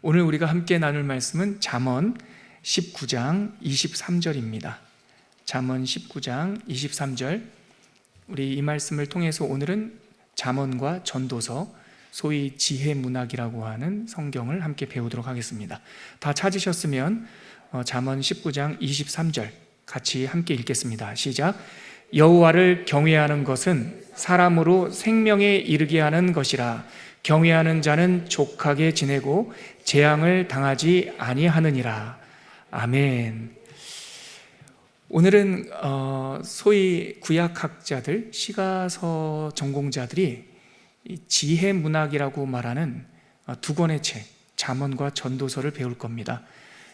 오늘 우리가 함께 나눌 말씀은 잠언 19장 23절입니다. 잠언 19장 23절. 우리 이 말씀을 통해서 오늘은 잠언과 전도서, 소위 지혜문학이라고 하는 성경을 함께 배우도록 하겠습니다. 다 찾으셨으면 잠언 19장 23절 같이 함께 읽겠습니다. 시작. 여호와를 경외하는 것은 사람으로 생명에 이르게 하는 것이라. 경외하는 자는 족하게 지내고 재앙을 당하지 아니하느니라. 아멘. 오늘은 소위 구약학자들, 시가서 전공자들이 지혜문학이라고 말하는 두 권의 책, 잠언과 전도서를 배울 겁니다.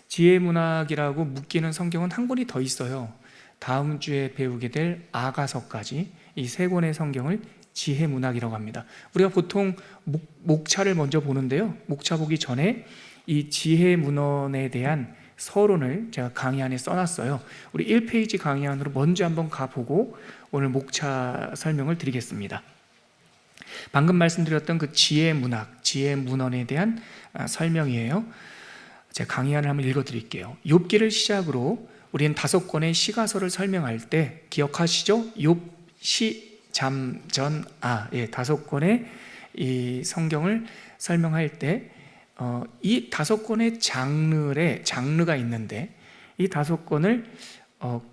지혜문학이라고 묶이는 성경은 한 권이 더 있어요. 다음 주에 배우게 될 아가서까지 이 세 권의 성경을 지혜문학이라고 합니다. 우리가 보통 목차를 먼저 보는데요, 목차 보기 전에 이 지혜문헌에 대한 서론을 제가 강의 안에 써놨어요. 우리 1페이지 강의 안으로 먼저 한번 가보고 오늘 목차 설명을 드리겠습니다. 방금 말씀드렸던 그 지혜문학, 지혜문헌에 대한 설명이에요. 제가 강의 안을 한번 읽어드릴게요. 욥기를 시작으로 우리는 5권의 시가서를 설명할 때 기억하시죠? 욥, 시, 잠, 전, 5권의 이 성경을 설명할 때 이 5권의 장르가 있는데, 이 5권을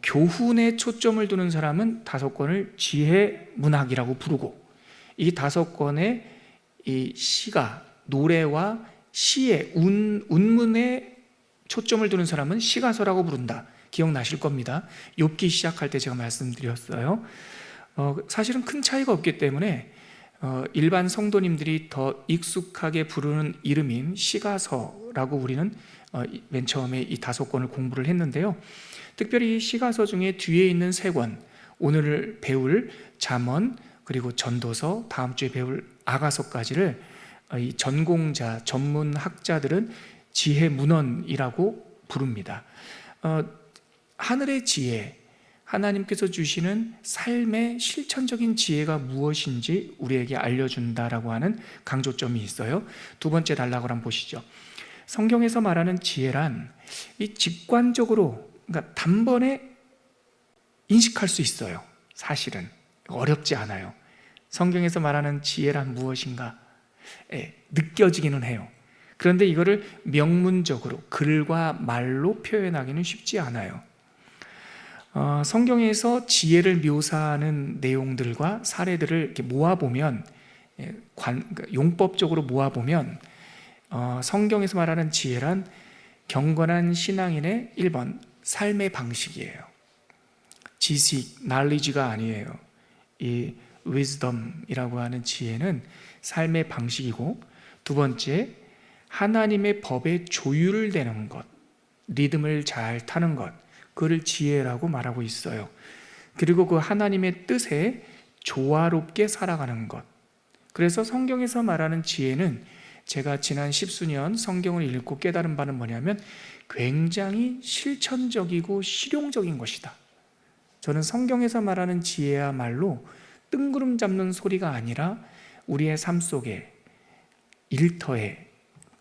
교훈에 초점을 두는 사람은 5권을 지혜문학이라고 부르고, 이 5권의 이 시가, 노래와 시의 운문에 초점을 두는 사람은 시가서라고 부른다. 기억나실 겁니다. 욥기 시작할 때 제가 말씀드렸어요. 사실은 큰 차이가 없기 때문에 일반 성도님들이 더 익숙하게 부르는 이름인 시가서라고 우리는 맨 처음에 이 5권을 공부를 했는데요. 특별히 시가서 중에 뒤에 있는 3권, 오늘 배울 잠언, 그리고 전도서, 다음 주에 배울 아가서까지를 이 전공자, 전문학자들은 지혜문헌이라고 부릅니다. 하늘의 지혜, 하나님께서 주시는 삶의 실천적인 지혜가 무엇인지 우리에게 알려준다라고 하는 강조점이 있어요. 두 번째 단락을 한번 보시죠. 성경에서 말하는 지혜란 이 직관적으로, 그러니까 단번에 인식할 수 있어요. 사실은 어렵지 않아요. 성경에서 말하는 지혜란 무엇인가? 느껴지기는 해요. 그런데 이거를 명문적으로 글과 말로 표현하기는 쉽지 않아요. 성경에서 지혜를 묘사하는 내용들과 사례들을 이렇게 모아보면, 용법적으로 모아보면 성경에서 말하는 지혜란 경건한 신앙인의 1번 삶의 방식이에요. 지식, knowledge가 아니에요. 이 wisdom이라고 하는 지혜는 삶의 방식이고, 두 번째, 하나님의 법에 조율되는 것, 리듬을 잘 타는 것, 그를 지혜라고 말하고 있어요. 그리고 그 하나님의 뜻에 조화롭게 살아가는 것. 그래서 성경에서 말하는 지혜는 제가 지난 10수년 성경을 읽고 깨달은 바는 뭐냐면 굉장히 실천적이고 실용적인 것이다. 저는 성경에서 말하는 지혜야말로 뜬구름 잡는 소리가 아니라 우리의 삶 속에, 일터에,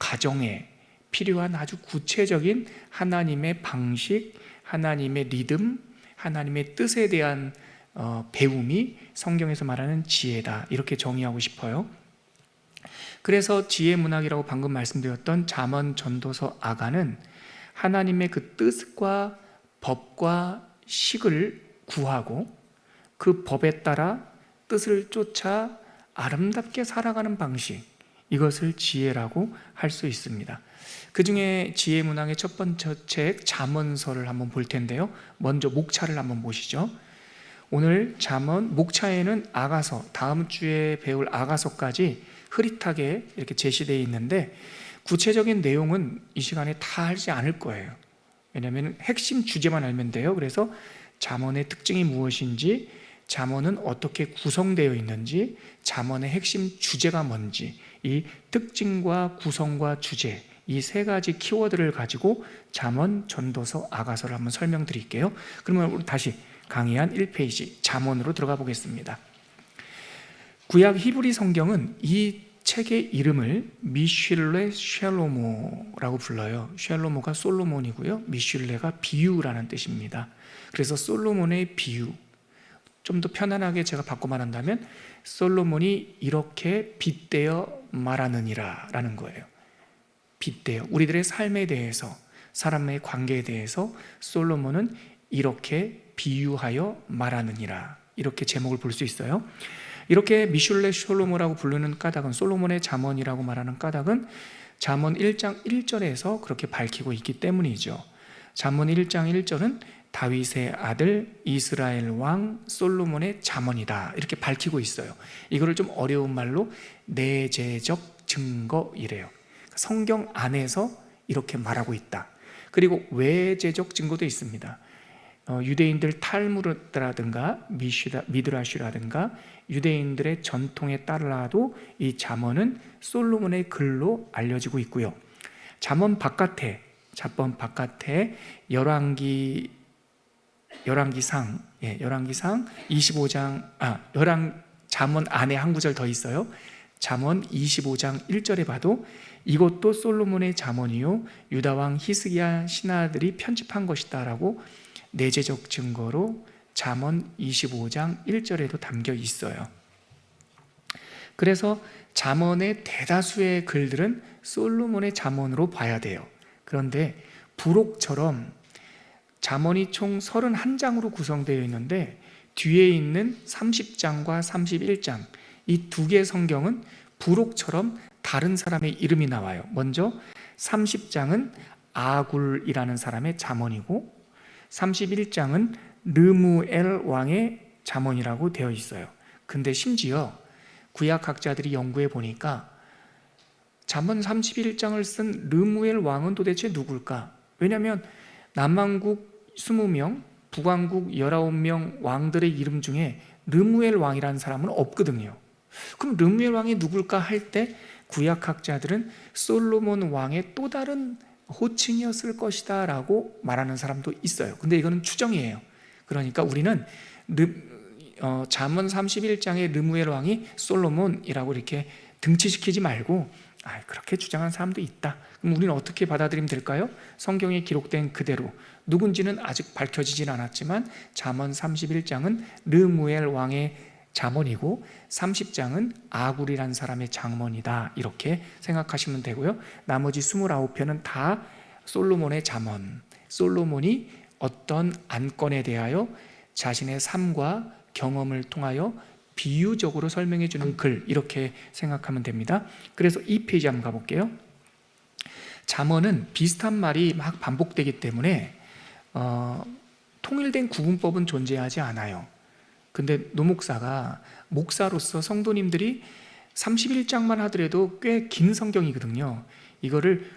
가정에 필요한 아주 구체적인 하나님의 방식, 하나님의 리듬, 하나님의 뜻에 대한 배움이 성경에서 말하는 지혜다, 이렇게 정의하고 싶어요. 그래서 지혜문학이라고 방금 말씀드렸던 잠언, 전도서, 아가는 하나님의 그 뜻과 법과 식을 구하고 그 법에 따라 뜻을 쫓아 아름답게 살아가는 방식, 이것을 지혜라고 할 수 있습니다. 그 중에 지혜문학의 첫 번째 책 잠언서를 한번 볼 텐데요. 먼저 목차를 한번 보시죠. 오늘 잠언 목차에는 아가서, 다음 주에 배울 아가서까지 흐릿하게 이렇게 제시되어 있는데 구체적인 내용은 이 시간에 다 알지 않을 거예요. 왜냐하면 핵심 주제만 알면 돼요. 그래서 잠언의 특징이 무엇인지, 잠언은 어떻게 구성되어 있는지, 잠언의 핵심 주제가 뭔지, 이 특징과 구성과 주제, 이 3가지 키워드를 가지고 잠언, 전도서, 아가서를 한번 설명드릴게요. 그러면 우리 다시 강의한 1페이지 잠언으로 들어가 보겠습니다. 구약 히브리 성경은 이 책의 이름을 미슐레 쉘로모라고 불러요. 쉘로모가 솔로몬이고요, 미슐레가 비유라는 뜻입니다. 그래서 솔로몬의 비유, 좀 더 편안하게 제가 바꿔 말한다면 솔로몬이 이렇게 빗대어 말하느니라 라는 거예요. 빗대어, 우리들의 삶에 대해서, 사람의 관계에 대해서 솔로몬은 이렇게 비유하여 말하느니라, 이렇게 제목을 볼 수 있어요. 이렇게 미슐레 숄로모라고 부르는 까닭은, 솔로몬의 잠언이라고 말하는 까닭은 잠언 1장 1절에서 그렇게 밝히고 있기 때문이죠. 잠언 1장 1절은 다윗의 아들 이스라엘 왕 솔로몬의 잠언이다, 이렇게 밝히고 있어요. 이거를 좀 어려운 말로 내재적 증거이래요. 성경 안에서 이렇게 말하고 있다. 그리고 외재적 증거도 있습니다. 유대인들 탈무드라든가 미드라시라든가 유대인들의 전통에 따라도 이 잠언은 솔로몬의 글로 알려지고 있고요. 잠언 바깥에 열왕기상 25장, 잠언 안에 한 구절 더 있어요. 잠언 25장 1절에 봐도 이것도 솔로몬의 잠언이요 유다왕 히스기야 신하들이 편집한 것이다 라고 내재적 증거로 잠언 25장 1절에도 담겨 있어요. 그래서 잠언의 대다수의 글들은 솔로몬의 잠언으로 봐야 돼요. 그런데 부록처럼 잠언이 총 31장으로 구성되어 있는데 뒤에 있는 30장과 31장, 이 두 개의 성경은 부록처럼 다른 사람의 이름이 나와요. 먼저 30장은 아굴이라는 사람의 잠언이고 31장은 르무엘 왕의 잠언이라고 되어 있어요. 근데 심지어 구약학자들이 연구해 보니까 잠언 31장을 쓴 르무엘 왕은 도대체 누굴까? 왜냐하면 남왕국 20명, 북왕국 19명 왕들의 이름 중에 르무엘 왕이라는 사람은 없거든요. 그럼 르무엘 왕이 누굴까 할 때 구약학자들은 솔로몬 왕의 또 다른 호칭이었을 것이다 라고 말하는 사람도 있어요. 근데 이거는 추정이에요. 그러니까 우리는 잠언 31장의 르무엘 왕이 솔로몬이라고 이렇게 등치시키지 말고 그렇게 주장한 사람도 있다. 그럼 우리는 어떻게 받아들이면 될까요? 성경에 기록된 그대로, 누군지는 아직 밝혀지진 않았지만 잠언 31장은 르무엘 왕의 잠언이고 30장은 아굴이라는 사람의 잠언이다, 이렇게 생각하시면 되고요. 나머지 29편은 다 솔로몬의 잠언, 솔로몬이 어떤 안건에 대하여 자신의 삶과 경험을 통하여 비유적으로 설명해 주는 글, 이렇게 생각하면 됩니다. 그래서 이 페이지 한번 가볼게요. 잠언은 비슷한 말이 막 반복되기 때문에 통일된 구분법은 존재하지 않아요. 근데 노목사가 목사로서 성도님들이 31장만 하더라도 꽤 긴 성경이거든요. 이거를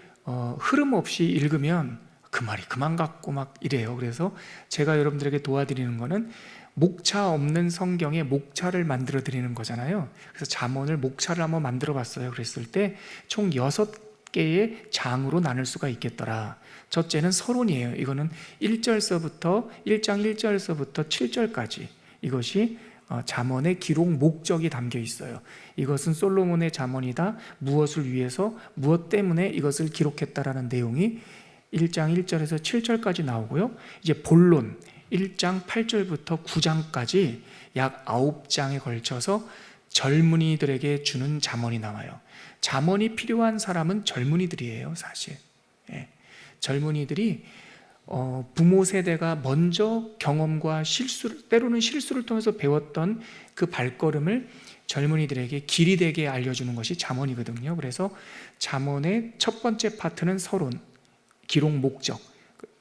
흐름 없이 읽으면 그 말이 그만 같고 막 이래요. 그래서 제가 여러분들에게 도와드리는 거는 목차 없는 성경에 목차를 만들어 드리는 거잖아요. 그래서 잠언을 목차를 한번 만들어 봤어요. 그랬을 때 총 6개의 장으로 나눌 수가 있겠더라. 첫째는 서론이에요. 이거는 1절서부터 1장 1절서부터 7절까지 이것이 잠언의 기록 목적이 담겨 있어요. 이것은 솔로몬의 잠언이다, 무엇을 위해서, 무엇 때문에 이것을 기록했다라는 내용이 1장 1절에서 7절까지 나오고요. 이제 본론 1장 8절부터 9장까지 약 9장에 걸쳐서 젊은이들에게 주는 잠언이 나와요. 잠언이 필요한 사람은 젊은이들이에요, 사실. 젊은이들이 부모 세대가 먼저 경험과 때로는 실수를 통해서 배웠던 그 발걸음을 젊은이들에게 길이 되게 알려주는 것이 잠언이거든요. 그래서 잠언의 첫 번째 파트는 서론, 기록 목적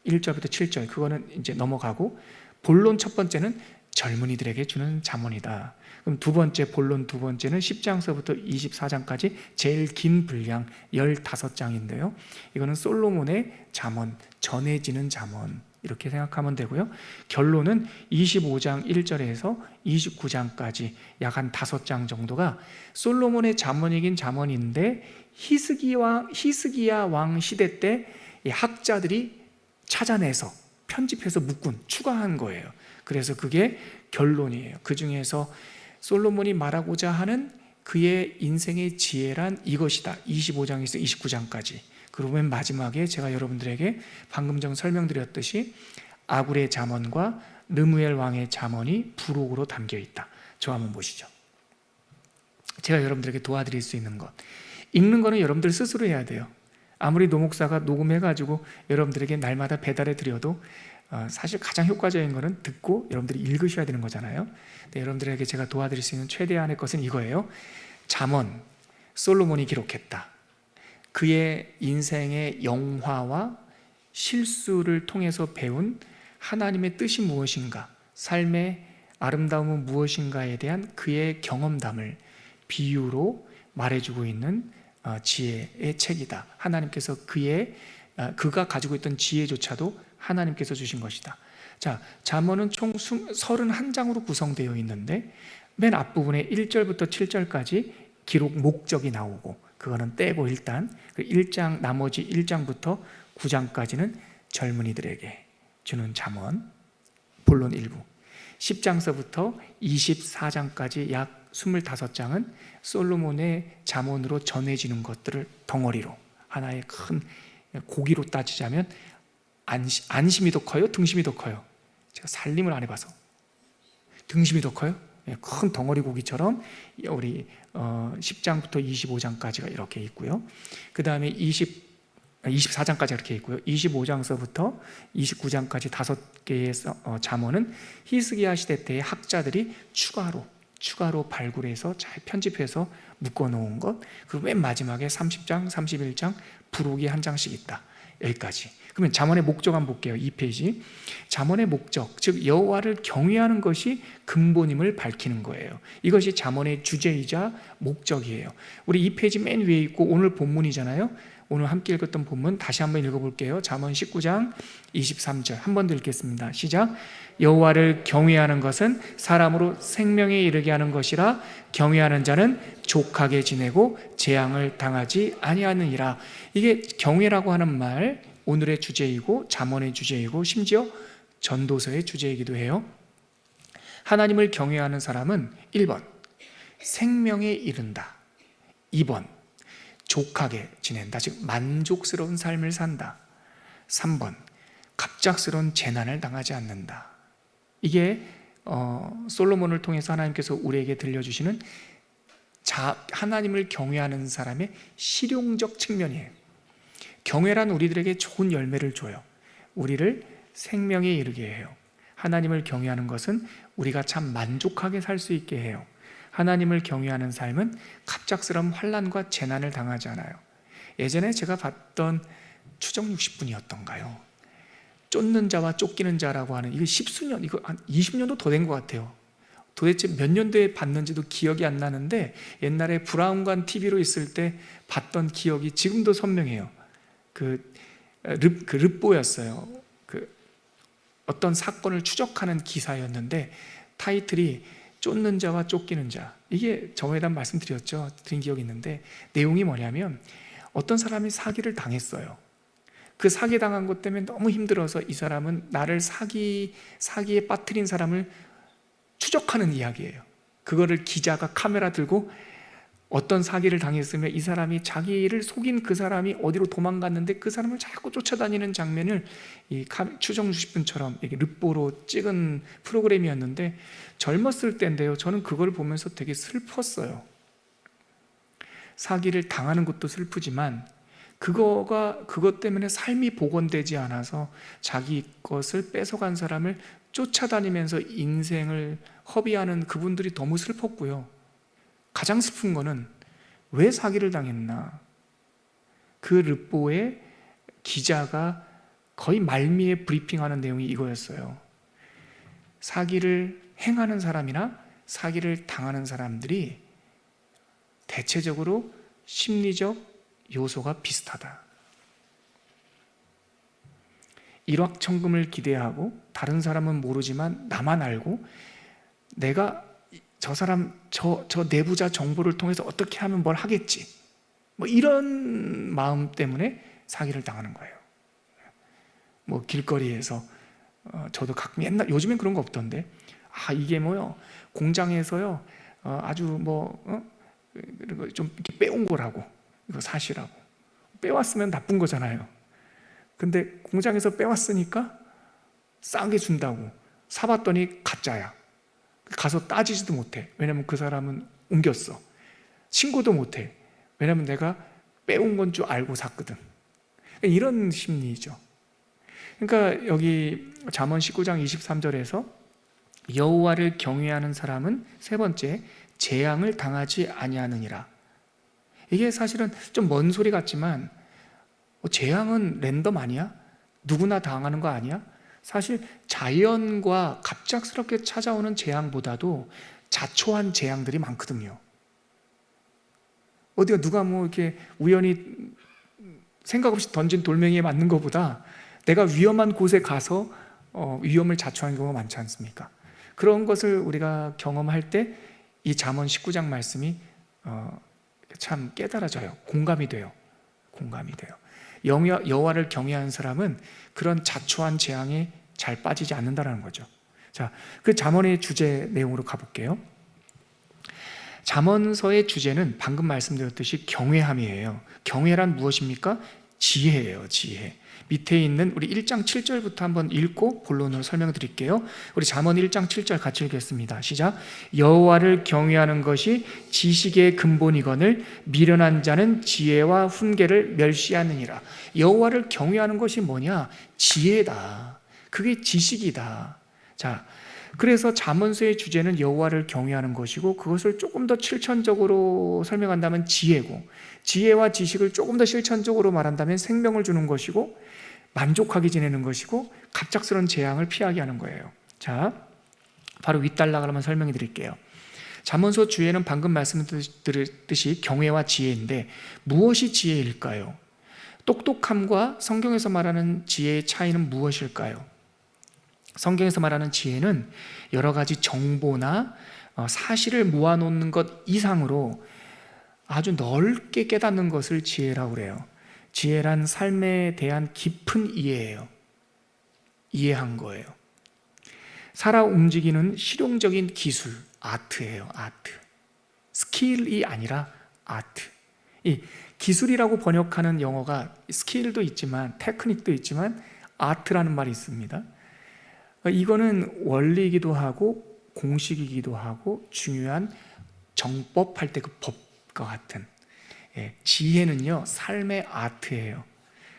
1절부터 7절, 그거는 이제 넘어가고, 본론 첫 번째는 젊은이들에게 주는 잠언이다. 그럼 두 번째, 본론 두 번째는 10장서부터 24장까지 제일 긴 분량 15장인데요. 이거는 솔로몬의 잠언, 전해지는 잠언, 이렇게 생각하면 되고요. 결론은 25장 1절에서 29장까지 약 한 5장 정도가 솔로몬의 잠언이긴 잠언인데 히스기야 왕 시대 때 학자들이 찾아내서 편집해서 묶은, 추가한 거예요. 그래서 그게 결론이에요. 그 중에서 솔로몬이 말하고자 하는 그의 인생의 지혜란 이것이다. 25장에서 29장까지. 그리고 맨 마지막에 제가 여러분들에게 방금 전 설명드렸듯이 아굴의 잠언과 르무엘 왕의 잠언이 부록으로 담겨 있다. 저 한번 보시죠. 제가 여러분들에게 도와드릴 수 있는 것, 읽는 거는 여러분들 스스로 해야 돼요. 아무리 노목사가 녹음해가지고 여러분들에게 날마다 배달해 드려도 사실 가장 효과적인 거는 듣고 여러분들이 읽으셔야 되는 거잖아요. 근데 여러분들에게 제가 도와드릴 수 있는 최대한의 것은 이거예요. 잠언, 솔로몬이 기록했다. 그의 인생의 영화와 실수를 통해서 배운 하나님의 뜻이 무엇인가, 삶의 아름다움은 무엇인가에 대한 그의 경험담을 비유로 말해주고 있는 지혜의 책이다. 하나님께서 그가 가지고 있던 지혜조차도 하나님께서 주신 것이다. 자, 잠언은 총 31장으로 구성되어 있는데 맨 앞부분에 1절부터 7절까지 기록 목적이 나오고, 그거는 떼고 일단 나머지 1장부터 9장까지는 젊은이들에게 주는 잠언 본론 일부, 10장서부터 24장까지 약 25장은 솔로몬의 잠언으로 전해지는 것들을 덩어리로 하나의 큰 고기로 따지자면 안심이 더 커요? 등심이 더 커요? 제가 살림을 안 해봐서 등심이 더 커요? 큰 덩어리 고기처럼 우리 10장부터 25장까지가 이렇게 있고요. 그 다음에 24장까지 이렇게 있고요. 25장서부터 29장까지 5개의 잠언은 히스기야 시대 때의 학자들이 추가로 발굴해서 잘 편집해서 묶어놓은 것. 그리고 맨 마지막에 30장, 31장 부록이 한 장씩 있다. 여기까지. 그러면 잠언의 목적 한번 볼게요. 2페이지. 잠언의 목적, 즉 여호와를 경외하는 것이 근본임을 밝히는 거예요. 이것이 잠언의 주제이자 목적이에요. 우리 2페이지 맨 위에 있고 오늘 본문이잖아요. 오늘 함께 읽었던 본문 다시 한번 읽어볼게요. 잠언 19장 23절 한 번 더 읽겠습니다. 시작. 여호와를 경외하는 것은 사람으로 생명에 이르게 하는 것이라 경외하는 자는 족하게 지내고 재앙을 당하지 아니하느니라. 이게 경외라고 하는 말 오늘의 주제이고 잠언의 주제이고 심지어 전도서의 주제이기도 해요. 하나님을 경외하는 사람은 1번 생명에 이른다, 2번 족하게 지낸다, 즉 만족스러운 삶을 산다, 3번 갑작스러운 재난을 당하지 않는다. 이게 솔로몬을 통해서 하나님께서 우리에게 들려주시는 하나님을 경외하는 사람의 실용적 측면이에요. 경외란 우리들에게 좋은 열매를 줘요. 우리를 생명에 이르게 해요. 하나님을 경외하는 것은 우리가 참 만족하게 살 수 있게 해요. 하나님을 경외하는 삶은 갑작스러운 환난과 재난을 당하지 않아요. 예전에 제가 봤던 추정 60분이었던가요? 쫓는 자와 쫓기는 자라고 하는, 이거 십수년, 이거 한 20년도 더 된 것 같아요. 도대체 몇 년도에 봤는지도 기억이 안 나는데 옛날에 브라운관 TV로 있을 때 봤던 기억이 지금도 선명해요. 르뽀였어요. 어떤 사건을 추적하는 기사였는데 타이틀이 쫓는 자와 쫓기는 자. 이게 저에다 드린 기억이 있는데 내용이 뭐냐면 어떤 사람이 사기를 당했어요. 그 사기 당한 것 때문에 너무 힘들어서 이 사람은 나를 사기에 빠뜨린 사람을 추적하는 이야기예요. 그거를 기자가 카메라 들고 어떤 사기를 당했으면 이 사람이 자기를 속인 그 사람이 어디로 도망갔는데 그 사람을 자꾸 쫓아다니는 장면을 이 추정 60분처럼 이렇게 르뽀로 찍은 프로그램이었는데 젊었을 때인데요. 저는 그걸 보면서 되게 슬펐어요. 사기를 당하는 것도 슬프지만 그것 때문에 삶이 복원되지 않아서 자기 것을 뺏어간 사람을 쫓아다니면서 인생을 허비하는 그분들이 너무 슬펐고요. 가장 슬픈 거는 왜 사기를 당했나? 그 르뽀의 기자가 거의 말미에 브리핑하는 내용이 이거였어요. 사기를 행하는 사람이나 사기를 당하는 사람들이 대체적으로 심리적 요소가 비슷하다. 일확천금을 기대하고 다른 사람은 모르지만 나만 알고 내가 저 사람, 저 내부자 정보를 통해서 어떻게 하면 뭘 하겠지, 뭐 이런 마음 때문에 사기를 당하는 거예요. 뭐 길거리에서 저도 가끔 요즘엔 그런 거 없던데, 이게 뭐요, 공장에서요 아주 그리고 좀 이렇게 빼온 거라고, 이거 사시라고. 빼왔으면 나쁜 거잖아요. 근데 공장에서 빼왔으니까 싸게 준다고 사봤더니 가짜야. 가서 따지지도 못해. 왜냐면 그 사람은 옮겼어. 신고도 못해. 왜냐면 내가 빼온 건 줄 알고 샀거든. 이런 심리죠. 그러니까 여기 잠언 19장 23절에서 여호와를 경외하는 사람은 세 번째, 재앙을 당하지 아니하느니라. 이게 사실은 좀 먼 소리 같지만 재앙은 랜덤 아니야? 누구나 당하는 거 아니야? 사실 자연과 갑작스럽게 찾아오는 재앙보다도 자초한 재앙들이 많거든요. 어디가 누가 뭐 이렇게 우연히 생각 없이 던진 돌멩이에 맞는 것보다 내가 위험한 곳에 가서 위험을 자초하는 경우가 많지 않습니까? 그런 것을 우리가 경험할 때 이 잠언 19장 말씀이 참 깨달아져요. 공감이 돼요. 여호와를 경외하는 사람은 그런 자초한 재앙에 잘 빠지지 않는다는 거죠. 자, 그 잠언의 주제 내용으로 가볼게요. 잠언서의 주제는 방금 말씀드렸듯이 경외함이에요. 경외란 무엇입니까? 지혜예요, 지혜. 밑에 있는 우리 1장 7절부터 한번 읽고 본론으로 설명드릴게요. 우리 잠언 1장 7절 같이 읽겠습니다. 시작. 여호와를 경외하는 것이 지식의 근본이거늘 미련한 자는 지혜와 훈계를 멸시하느니라. 여호와를 경외하는 것이 뭐냐? 지혜다. 그게 지식이다. 자, 그래서 잠언서의 주제는 여호와를 경외하는 것이고, 그것을 조금 더 실천적으로 설명한다면 지혜고, 지혜와 지식을 조금 더 실천적으로 말한다면 생명을 주는 것이고, 만족하게 지내는 것이고, 갑작스러운 재앙을 피하게 하는 거예요. 자, 바로 윗단락을 한번 설명해 드릴게요. 잠언서 주제는 방금 말씀드렸듯이 경외와 지혜인데, 무엇이 지혜일까요? 똑똑함과 성경에서 말하는 지혜의 차이는 무엇일까요? 성경에서 말하는 지혜는 여러 가지 정보나 사실을 모아놓는 것 이상으로 아주 넓게 깨닫는 것을 지혜라고 그래요. 지혜란 삶에 대한 깊은 이해예요. 이해한 거예요. 살아 움직이는 실용적인 기술, 아트예요. 아트. 스킬이 아니라 아트. 이 기술이라고 번역하는 영어가 스킬도 있지만 테크닉도 있지만 아트라는 말이 있습니다. 이거는 원리이기도 하고 공식이기도 하고 중요한 정법할 때 그 법과 같은, 지혜는요 삶의 아트예요.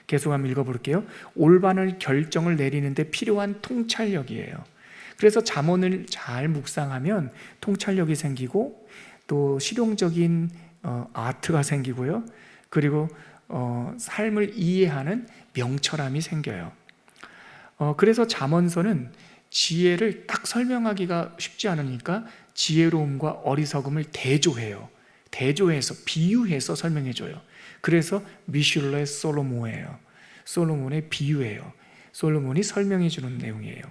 계속 한번 읽어볼게요. 올바른 결정을 내리는데 필요한 통찰력이에요. 그래서 잠언을 잘 묵상하면 통찰력이 생기고 또 실용적인 아트가 생기고요. 그리고 삶을 이해하는 명철함이 생겨요. 그래서 잠언서는 지혜를 딱 설명하기가 쉽지 않으니까 지혜로움과 어리석음을 대조해요. 대조해서 비유해서 설명해줘요. 그래서 미슐레 솔로몬이에요. 솔로몬의 비유예요. 솔로몬이 설명해주는 내용이에요.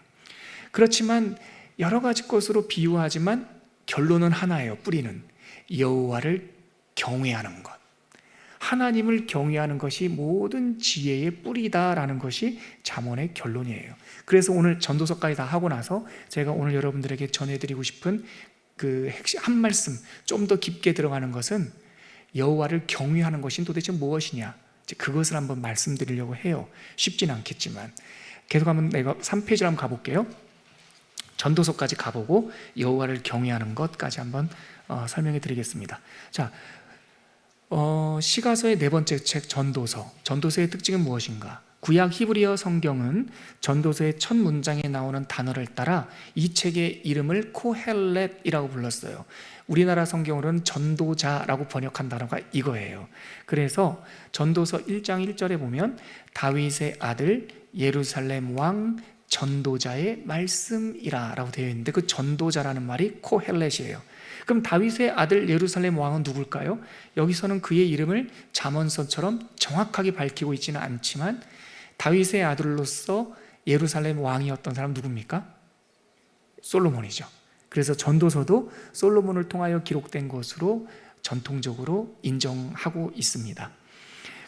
그렇지만 여러 가지 것으로 비유하지만 결론은 하나예요. 뿌리는 여호와를 경외하는 것, 하나님을 경외하는 것이 모든 지혜의 뿌리다라는 것이 잠언의 결론이에요. 그래서 오늘 전도서까지 다 하고 나서 제가 오늘 여러분들에게 전해드리고 싶은 그 핵심 한 말씀, 좀 더 깊게 들어가는 것은 여호와를 경외하는 것이 도대체 무엇이냐, 그것을 한번 말씀드리려고 해요. 쉽진 않겠지만 계속 한번 내가 3페이지로 한번 가볼게요. 전도서까지 가보고 여호와를 경외하는 것까지 한번 설명해 드리겠습니다. 자, 시가서의 네 번째 책 전도서. 전도서의 특징은 무엇인가? 구약 히브리어 성경은 전도서의 첫 문장에 나오는 단어를 따라 이 책의 이름을 코헬렛이라고 불렀어요. 우리나라 성경으로는 전도자라고 번역한 단어가 이거예요. 그래서 전도서 1장 1절에 보면 다윗의 아들 예루살렘 왕 전도자의 말씀이라 라고 되어 있는데, 그 전도자라는 말이 코헬렛이에요. 그럼 다윗의 아들 예루살렘 왕은 누굴까요? 여기서는 그의 이름을 잠언서처럼 정확하게 밝히고 있지는 않지만 다윗의 아들로서 예루살렘 왕이었던 사람 누굽니까? 솔로몬이죠. 그래서 전도서도 솔로몬을 통하여 기록된 것으로 전통적으로 인정하고 있습니다.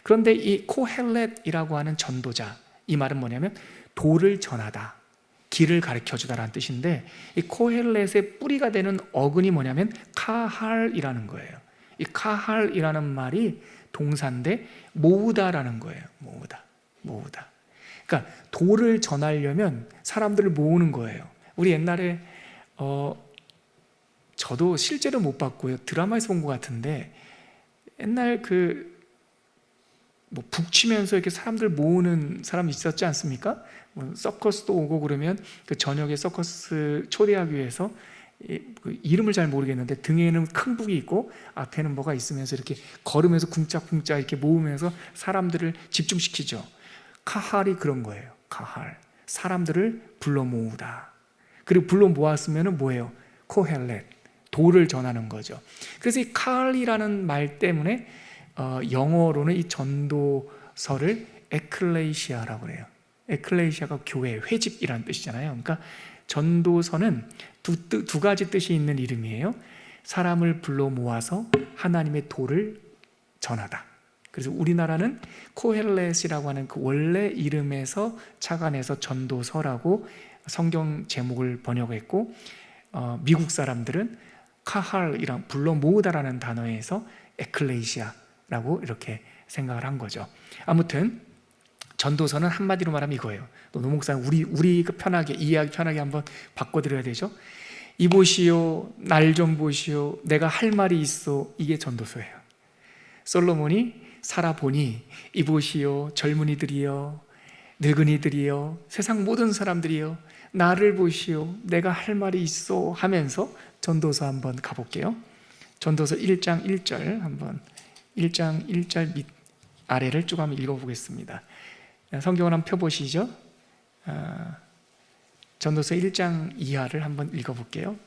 그런데 이 코헬렛이라고 하는 전도자, 이 말은 뭐냐면 도를 전하다, 길을 가르쳐주다라는 뜻인데, 이 코헬렛의 뿌리가 되는 어근이 뭐냐면 카할이라는 거예요. 이 카할이라는 말이 동사인데 모으다라는 거예요. 모으다. 그러니까 도를 전하려면 사람들을 모으는 거예요. 우리 옛날에 저도 실제로 못 봤고요. 드라마에서 본 것 같은데 옛날 북치면서 이렇게 사람들 모으는 사람이 있었지 않습니까? 서커스도 오고 그러면 그 저녁에 서커스 초대하기 위해서 그 이름을 잘 모르겠는데 등에는 큰 북이 있고 앞에는 뭐가 있으면서 이렇게 걸으면서 쿵짝쿵짝 이렇게 모으면서 사람들을 집중시키죠. 카할이 그런 거예요. 카할. 사람들을 불러 모으다. 그리고 불러 모았으면 뭐예요? 코헬렛. 도를 전하는 거죠. 그래서 이 카할이라는 말 때문에 영어로는 이 전도서를 에클레시아라고 그래요. 에클레시아가 교회, 회집이라는 뜻이잖아요. 그러니까 전도서는 두 가지 뜻이 있는 이름이에요. 사람을 불러 모아서 하나님의 도를 전하다. 그래서 우리나라는 코헬렛이라고 하는 그 원래 이름에서 착안해서 전도서라고 성경 제목을 번역했고, 미국 사람들은 카할이랑 불러 모으다라는 단어에서 에클레시아라고 이렇게 생각을 한 거죠. 아무튼 전도서는 한마디로 말하면 이거예요. 또 노 목사님 우리 편하게 이해하기 편하게 한번 바꿔드려야 되죠. 이보시오, 날 좀 보시오, 내가 할 말이 있어. 이게 전도서예요. 솔로몬이 살아보니 이보시오, 젊은이들이여, 늙은이들이여, 세상 모든 사람들이여, 나를 보시오, 내가 할 말이 있어 하면서 전도서 한번 가볼게요. 전도서 1장 1절 한번 1장 1절 밑 아래를 쭉 한번 읽어보겠습니다. 성경을 한번 펴보시죠. 전도서 1장 이하를 한번 읽어볼게요.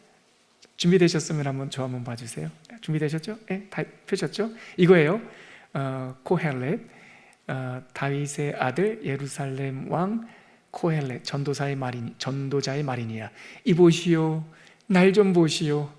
준비되셨으면 한번 저 한번 봐주세요. 준비되셨죠? 네, 다 펴셨죠? 이거예요. 코헬렛, 다윗의 아들 예루살렘 왕 코헬렛, 전도자의 말이니라. 이보시오, 날 좀 보시오,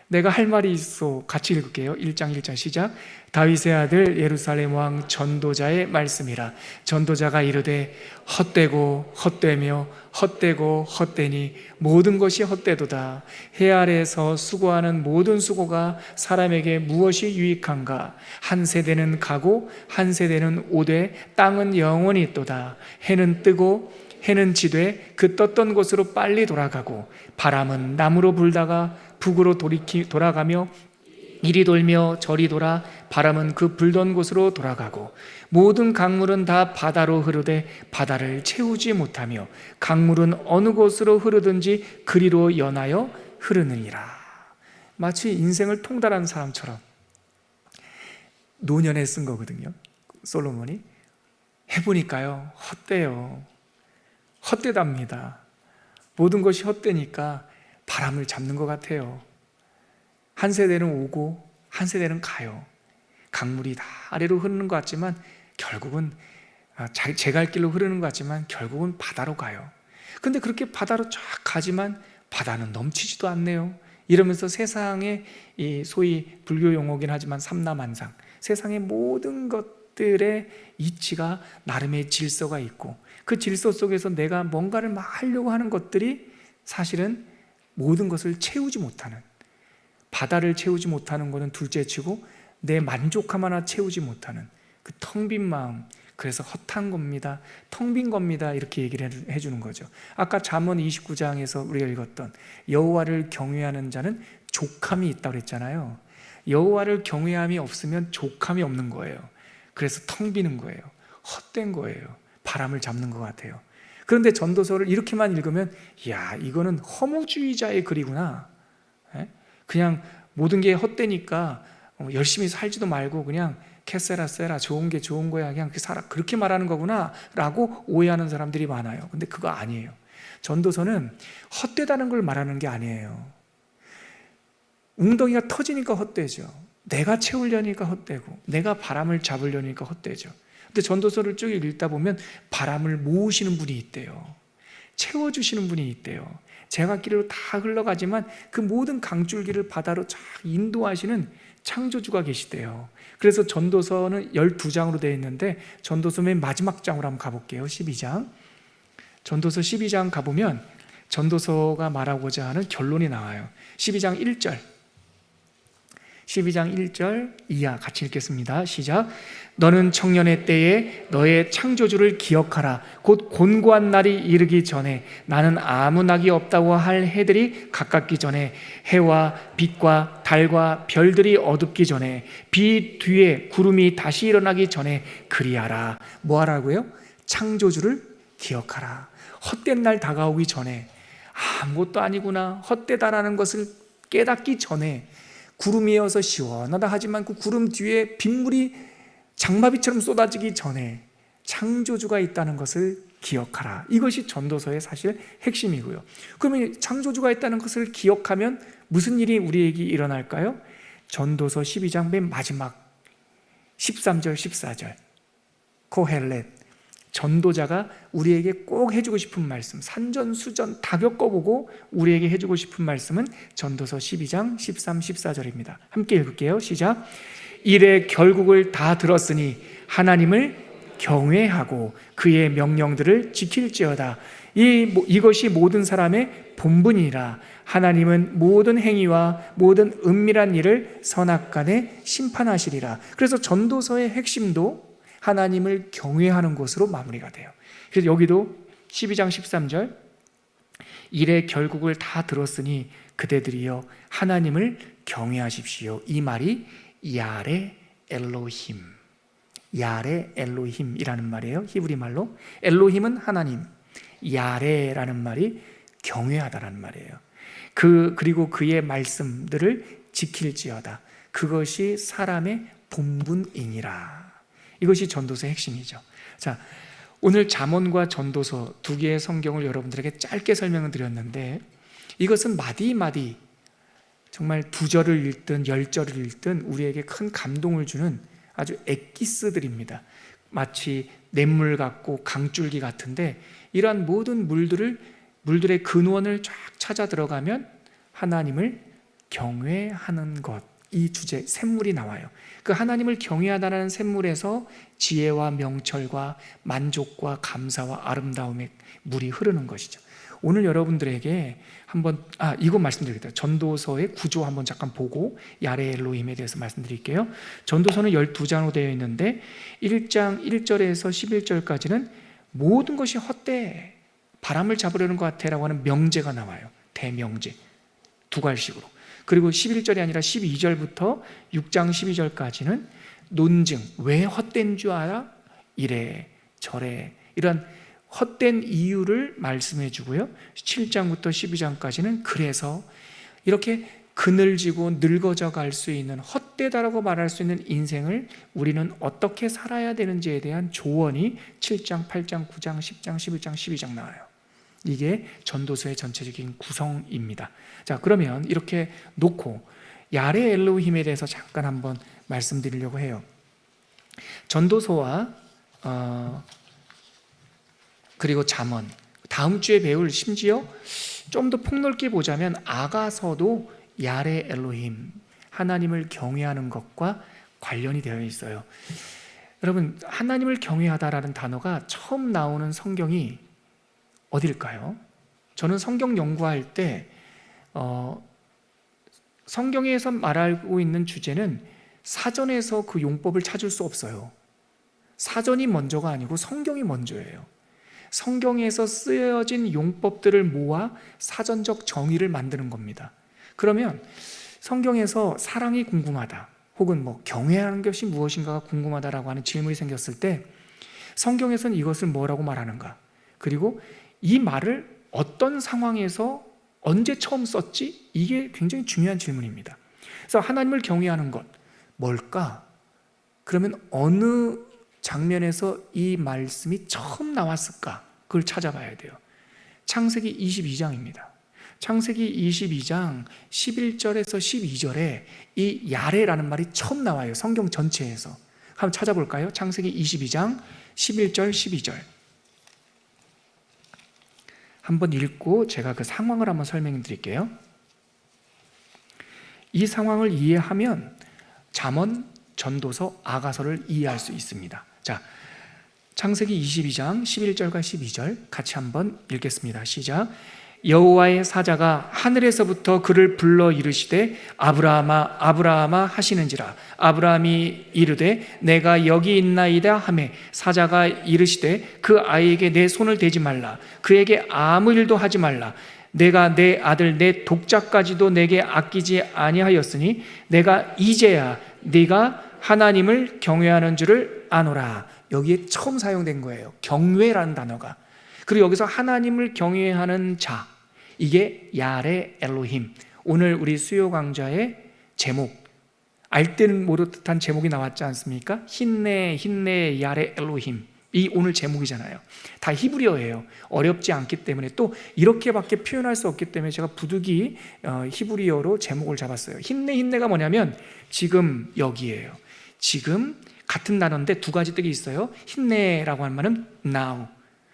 내가 할 말이 있어. 같이 읽을게요. 1장 1절 시작. 다윗의 아들 예루살렘 왕 전도자의 말씀이라. 전도자가 이르되 헛되고 헛되며 헛되고 헛되니 모든 것이 헛되도다. 해 아래에서 수고하는 모든 수고가 사람에게 무엇이 유익한가? 한 세대는 가고 한 세대는 오되 땅은 영원히 있도다. 해는 뜨고 해는 지되 그 떴던 곳으로 빨리 돌아가고 바람은 남으로 불다가 북으로 돌아가며 이리 돌며 저리 돌아 바람은 그 불던 곳으로 돌아가고 모든 강물은 다 바다로 흐르되 바다를 채우지 못하며 강물은 어느 곳으로 흐르든지 그리로 연하여 흐르느니라. 마치 인생을 통달한 사람처럼 노년에 쓴 거거든요. 솔로몬이 해보니까요 헛되요. 헛되답니다. 모든 것이 헛되니까 바람을 잡는 것 같아요. 한 세대는 오고 한 세대는 가요. 강물이 다 아래로 흐르는 것 같지만 결국은 제 갈 길로 흐르는 것 같지만 결국은 바다로 가요. 근데 그렇게 바다로 쫙 가지만 바다는 넘치지도 않네요. 이러면서 세상의 이 소위 불교 용어긴 하지만 삼라만상, 세상의 모든 것들의 이치가 나름의 질서가 있고 그 질서 속에서 내가 뭔가를 막 하려고 하는 것들이 사실은 모든 것을 채우지 못하는, 바다를 채우지 못하는 것은 둘째치고 내 만족함 하나 채우지 못하는 그 텅 빈 마음, 그래서 헛한 겁니다. 텅 빈 겁니다. 이렇게 얘기를 해주는 거죠. 아까 잠언 29장에서 우리가 읽었던 여호와를 경외하는 자는 족함이 있다고 그랬잖아요. 여호와를 경외함이 없으면 족함이 없는 거예요. 그래서 텅 비는 거예요. 헛된 거예요. 바람을 잡는 것 같아요. 그런데 전도서를 이렇게만 읽으면 야, 이거는 허무주의자의 글이구나. 그냥 모든 게 헛되니까 열심히 살지도 말고 그냥 캐세라 세라, 좋은 게 좋은 거야, 그냥 살아, 그렇게 말하는 거구나 라고 오해하는 사람들이 많아요. 근데 그거 아니에요. 전도서는 헛되다는 걸 말하는 게 아니에요. 웅덩이가 터지니까 헛되죠. 내가 채우려니까 헛되고 내가 바람을 잡으려니까 헛되죠. 근데 전도서를 쭉 읽다 보면 바람을 모으시는 분이 있대요. 채워주시는 분이 있대요. 제가 길로 다 흘러가지만 그 모든 강줄기를 바다로 쫙 인도하시는 창조주가 계시대요. 그래서 전도서는 12장으로 되어 있는데 전도서 맨 마지막 장으로 한번 가볼게요. 12장. 전도서 12장 가보면 전도서가 말하고자 하는 결론이 나와요. 12장 1절 12장 1절 이하 같이 읽겠습니다. 시작. 너는 청년의 때에 너의 창조주를 기억하라. 곧 곤고한 날이 이르기 전에 나는 아무 낙이 없다고 할 해들이 가깝기 전에 해와 빛과 달과 별들이 어둡기 전에 비 뒤에 구름이 다시 일어나기 전에 그리하라. 뭐 하라고요? 창조주를 기억하라. 헛된 날 다가오기 전에 아무것도 아니구나, 헛되다라는 것을 깨닫기 전에 구름이 어서 시원하다 하지만 그 구름 뒤에 빗물이 장마비처럼 쏟아지기 전에 창조주가 있다는 것을 기억하라. 이것이 전도서의 사실 핵심이고요. 그러면 창조주가 있다는 것을 기억하면 무슨 일이 우리에게 일어날까요? 전도서 12장 맨 마지막 13절 14절 코헬렛, 전도자가 우리에게 꼭 해주고 싶은 말씀, 산전수전 다 겪어보고 우리에게 해주고 싶은 말씀은 전도서 12장 13, 14절입니다. 함께 읽을게요. 시작. 이래 결국을 다 들었으니 하나님을 경외하고 그의 명령들을 지킬지어다. 이것이 모든 사람의 본분이라. 하나님은 모든 행위와 모든 은밀한 일을 선악간에 심판하시리라. 그래서 전도서의 핵심도 하나님을 경외하는 것으로 마무리가 돼요. 그래서 여기도 12장 13절 이래 결국을 다 들었으니 그대들이여 하나님을 경외하십시오. 이 말이 야레 엘로힘, 야레 엘로힘이라는 말이에요. 히브리 말로. 엘로힘은 하나님, 야레라는 말이 경외하다라는 말이에요. 그리고 그의 말씀들을 지킬지어다. 그것이 사람의 본분이니라. 이것이 전도서의 핵심이죠. 자, 오늘 잠언과 전도서 두 개의 성경을 여러분들에게 짧게 설명을 드렸는데 이것은 마디마디 정말 2절을 읽든 10절을 읽든 우리에게 큰 감동을 주는 아주 엑기스들입니다. 마치 냇물 같고 강줄기 같은데 이러한 모든 물들의 근원을 쫙 찾아 들어가면 하나님을 경외하는 것, 이 주제, 샘물이 나와요. 그 하나님을 경외하다는 샘물에서 지혜와 명철과 만족과 감사와 아름다움의 물이 흐르는 것이죠. 오늘 여러분들에게 한번 이거 말씀드리겠다. 전도서의 구조 한번 잠깐 보고 야레 엘로힘에 대해서 말씀드릴게요. 전도서는 12장으로 되어 있는데 1장 1절에서 11절까지는 모든 것이 헛돼, 바람을 잡으려는 것 같아라고 하는 명제가 나와요. 대명제, 두갈식으로. 그리고 11절이 아니라 12절부터 6장 12절까지는 논증, 왜 헛된 줄 알아? 이래 저래 이런 헛된 이유를 말씀해 주고요. 7장부터 12장까지는 그래서 이렇게 그늘지고 늙어져 갈 수 있는, 헛되다라고 말할 수 있는 인생을 우리는 어떻게 살아야 되는지에 대한 조언이 7장, 8장, 9장, 10장, 11장, 12장 나와요. 이게 전도서의 전체적인 구성입니다. 자, 그러면 이렇게 놓고 야레 엘로힘에 대해서 잠깐 한번 말씀드리려고 해요. 전도서와 그리고 잠언, 다음 주에 배울, 심지어 좀 더 폭넓게 보자면 아가서도 야레 엘로힘, 하나님을 경외하는 것과 관련이 되어 있어요. 여러분, 하나님을 경외하다라는 단어가 처음 나오는 성경이 어딜까요? 저는 성경 연구할 때 성경에서 말하고 있는 주제는 사전에서 그 용법을 찾을 수 없어요. 사전이 먼저가 아니고 성경이 먼저예요. 성경에서 쓰여진 용법들을 모아 사전적 정의를 만드는 겁니다. 그러면 성경에서 사랑이 궁금하다, 혹은 경외하는 것이 무엇인가가 궁금하다라고 하는 질문이 생겼을 때 성경에서는 이것을 뭐라고 말하는가, 그리고 이 말을 어떤 상황에서 언제 처음 썼지? 이게 굉장히 중요한 질문입니다. 그래서 하나님을 경외하는 것 뭘까? 그러면 어느 장면에서 이 말씀이 처음 나왔을까? 그걸 찾아봐야 돼요. 창세기 22장입니다. 창세기 22장 11절에서 12절에 이 야레라는 말이 처음 나와요. 성경 전체에서. 한번 찾아볼까요? 창세기 22장 11절 12절 한번 읽고 제가 그 상황을 한번 설명해 드릴게요. 이 상황을 이해하면 잠언, 전도서, 아가서를 이해할 수 있습니다. 자, 창세기 22장 11절과 12절 같이 한번 읽겠습니다. 시작. 여호와의 사자가 하늘에서부터 그를 불러 이르시되 아브라함아 아브라함아 하시는지라. 아브라함이 이르되 내가 여기 있나이다 하매 사자가 이르시되 그 아이에게 내 손을 대지 말라. 그에게 아무 일도 하지 말라. 내가 내 아들 내 독자까지도 내게 아끼지 아니하였으니 내가 이제야 네가 하나님을 경외하는 줄을 아노라. 여기에 처음 사용된 거예요. 경외라는 단어가. 그리고 여기서 하나님을 경외하는 자, 이게 야레 엘로힘. 오늘 우리 수요 강좌의 제목, 알듯 모르듯한 제목이 나왔지 않습니까? 힌네 힌네 야레 엘로힘. 이 오늘 제목이잖아요. 다 히브리어예요. 어렵지 않기 때문에, 또 이렇게밖에 표현할 수 없기 때문에 제가 부득이 히브리어로 제목을 잡았어요. 힌네 힌네가 뭐냐면 지금 여기예요. 지금 같은 단어인데 두 가지 뜻이 있어요. 힌네라고 하는 말은 now,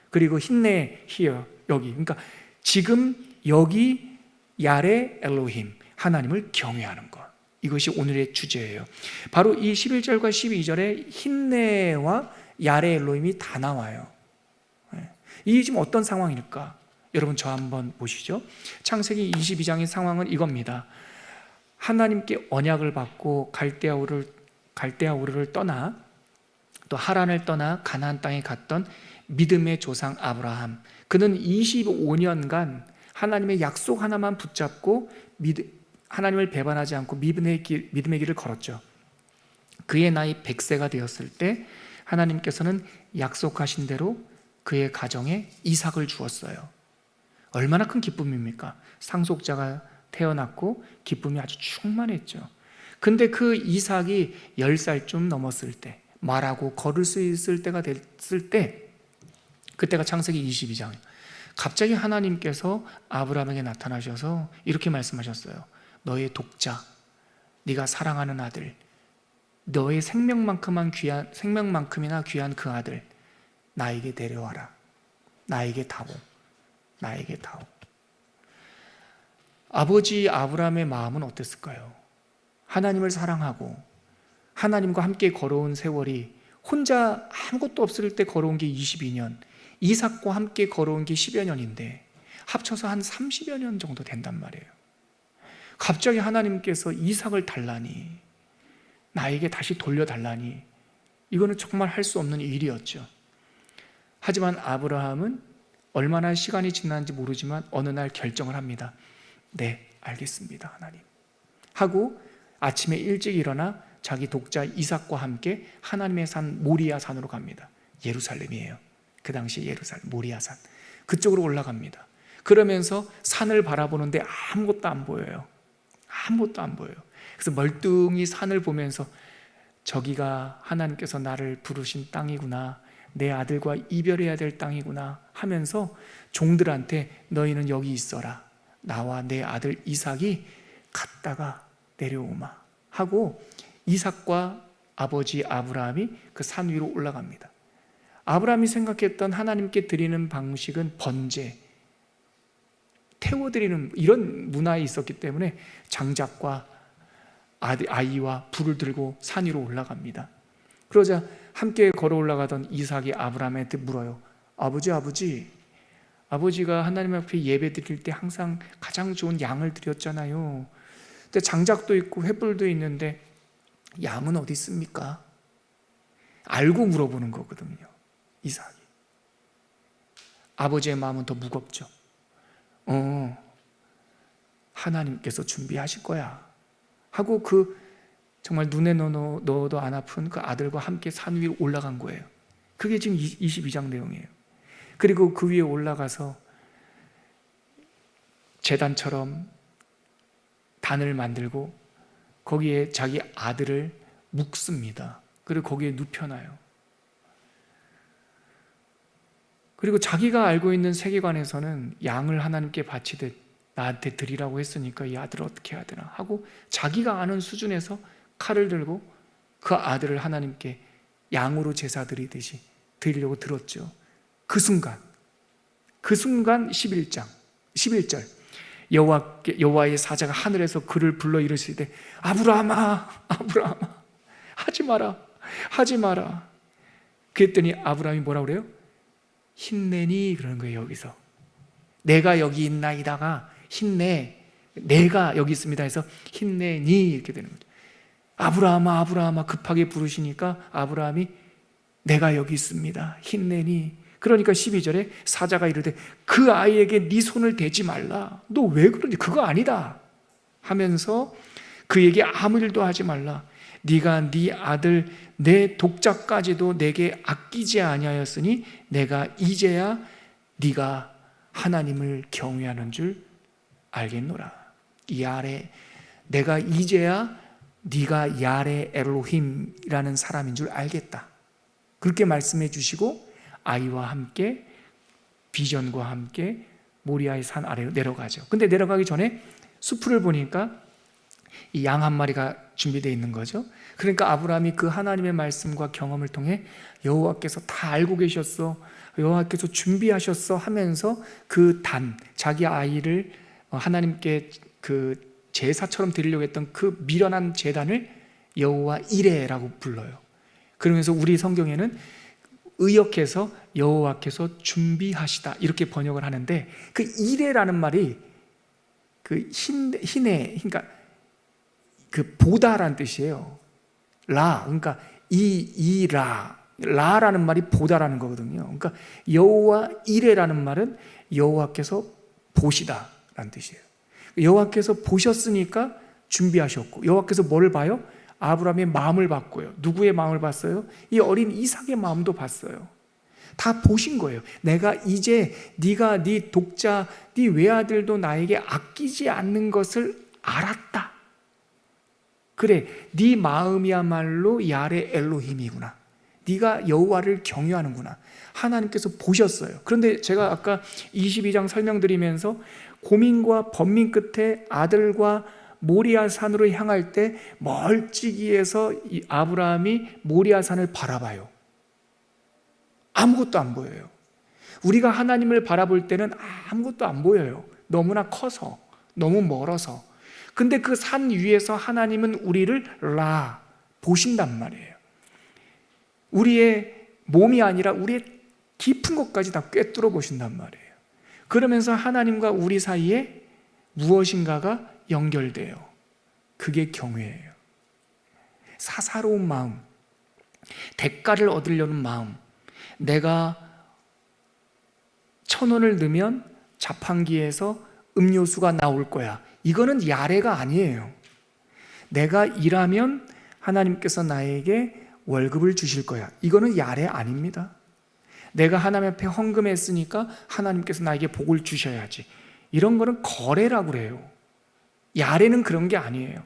그리고 힌네 here, 여기. 그러니까 지금 여기 야레 엘로힘, 하나님을 경외하는 것. 이것이 오늘의 주제예요. 바로 이 11절과 12절에 힌네와 야레 엘로힘이 다 나와요. 이게 지금 어떤 상황일까? 여러분 저 한번 보시죠. 창세기 22장의 상황은 이겁니다. 하나님께 언약을 받고 갈대아 우르를 떠나 또 하란을 떠나 가나안 땅에 갔던 믿음의 조상 아브라함. 그는 25년간 하나님의 약속 하나만 붙잡고 하나님을 배반하지 않고 믿음의 길을 걸었죠. 그의 나이 100세가 되었을 때 하나님께서는 약속하신 대로 그의 가정에 이삭을 주었어요. 얼마나 큰 기쁨입니까? 상속자가 태어났고 기쁨이 아주 충만했죠. 근데 그 이삭이 10살쯤 넘었을 때, 말하고 걸을 수 있을 때가 됐을 때, 그때가 창세기 22장. 갑자기 하나님께서 아브라함에게 나타나셔서 이렇게 말씀하셨어요. 너의 독자, 네가 사랑하는 아들, 너의 생명만큼이나 귀한 그 아들 나에게 데려와라. 나에게 다오. 아버지 아브라함의 마음은 어땠을까요? 하나님을 사랑하고 하나님과 함께 걸어온 세월이, 혼자 아무것도 없을 때 걸어온 게 22년, 이삭과 함께 걸어온 게 10여 년인데 합쳐서 한 30여 년 정도 된단 말이에요. 갑자기 하나님께서 이삭을 달라니, 나에게 다시 돌려달라니, 이거는 정말 할 수 없는 일이었죠. 하지만 아브라함은 얼마나 시간이 지났는지 모르지만 어느 날 결정을 합니다. 네, 알겠습니다, 하나님 하고 아침에 일찍 일어나 자기 독자 이삭과 함께 하나님의 산 모리아 산으로 갑니다. 예루살렘이에요. 그 당시 예루살렘 모리아 산. 그쪽으로 올라갑니다. 그러면서 산을 바라보는데 아무것도 안 보여요. 그래서 멀뚱히 산을 보면서 저기가 하나님께서 나를 부르신 땅이구나, 내 아들과 이별해야 될 땅이구나 하면서 종들한테 너희는 여기 있어라, 나와 내 아들 이삭이 갔다가 내려오마 하고 이삭과 아버지 아브라함이 그 산 위로 올라갑니다. 아브라함이 생각했던 하나님께 드리는 방식은 번제, 태워드리는 이런 문화에 있었기 때문에 장작과 아이와 불을 들고 산 위로 올라갑니다. 그러자 함께 걸어 올라가던 이삭이 아브라함한테 물어요. 아버지가 하나님 앞에 예배 드릴 때 항상 가장 좋은 양을 드렸잖아요. 근데 장작도 있고 횃불도 있는데 양은 어디 있습니까? 알고 물어보는 거거든요, 이삭이. 아버지의 마음은 더 무겁죠. 하나님께서 준비하실 거야 하고 그 정말 눈에 넣어도 안 아픈 그 아들과 함께 산 위로 올라간 거예요. 그게 지금 22장 내용이에요. 그리고 그 위에 올라가서 제단처럼 단을 만들고 거기에 자기 아들을 묶습니다. 그리고 거기에 눕혀놔요. 그리고 자기가 알고 있는 세계관에서는 양을 하나님께 바치듯 나한테 드리라고 했으니까 이 아들을 어떻게 해야 되나 하고 자기가 아는 수준에서 칼을 들고 그 아들을 하나님께 양으로 제사 드리듯이 드리려고 들었죠. 그 순간 11절 여호와의 사자가 하늘에서 그를 불러 이르시되 아브라함아 하지 마라. 그랬더니 아브라함이 뭐라고 그래요? 힘내니 그러는 거예요. 여기서 내가 여기 있나이다가 힘내, 내가 여기 있습니다 해서 힘내니 이렇게 되는 거죠. 아브라함아 아브라함아 급하게 부르시니까 아브라함이 내가 여기 있습니다 힘내니. 그러니까 12절에 사자가 이르되 그 아이에게 네 손을 대지 말라. 너 왜 그러니? 그거 아니다 하면서 그에게 아무 일도 하지 말라. 네가 네 아들 내 독자까지도 내게 아끼지 아니하였으니 내가 이제야 네가 하나님을 경외하는 줄 알겠노라. 야레, 내가 이제야 네가 야레 엘로힘이라는 사람인 줄 알겠다. 그렇게 말씀해 주시고 아이와 함께 비전과 함께 모리아의 산 아래로 내려가죠. 근데 내려가기 전에 수풀을 보니까 이 양 한 마리가 준비되어 있는 거죠. 그러니까 아브라함이 그 하나님의 말씀과 경험을 통해 여호와께서 다 알고 계셨어, 여호와께서 준비하셨어 하면서 그 자기 아이를 하나님께 그 제사처럼 드리려고 했던 그 미련한 제단을 여호와 이레라고 불러요. 그러면서 우리 성경에는 의역해서 여호와께서 준비하시다 이렇게 번역을 하는데, 그 이레라는 말이 그 흰에, 그러니까 그 보다라는 뜻이에요. 그러니까 라라는 말이 보다라는 거거든요. 그러니까 여호와 이레라는 말은 여호와께서 보시다라는 뜻이에요. 여호와께서 보셨으니까 준비하셨고, 여호와께서 뭐를 봐요? 아브라함의 마음을 봤고요. 누구의 마음을 봤어요? 이 어린 이삭의 마음도 봤어요. 다 보신 거예요. 내가 이제 네가 네 독자, 네 외아들도 나에게 아끼지 않는 것을 알았다. 그래, 네 마음이야말로 야레 엘로힘이구나. 네가 여호와를 경외하는구나. 하나님께서 보셨어요. 그런데 제가 아까 22장 설명드리면서 고민과 번민 끝에 아들과 모리아 산으로 향할 때 멀찍이에서 이 아브라함이 모리아 산을 바라봐요. 아무것도 안 보여요. 우리가 하나님을 바라볼 때는 아무것도 안 보여요. 너무나 커서, 너무 멀어서. 근데 그 산 위에서 하나님은 우리를 보신단 말이에요. 우리의 몸이 아니라 우리의 깊은 것까지 다 꿰뚫어 보신단 말이에요. 그러면서 하나님과 우리 사이에 무엇인가가 연결돼요. 그게 경외예요. 사사로운 마음, 대가를 얻으려는 마음, 내가 1,000원을 넣으면 자판기에서 음료수가 나올 거야. 이거는 야레가 아니에요. 내가 일하면 하나님께서 나에게 월급을 주실 거야. 이거는 야레 아닙니다. 내가 하나님 앞에 헌금했으니까 하나님께서 나에게 복을 주셔야지. 이런 거는 거래라고 그래요. 야레는 그런 게 아니에요.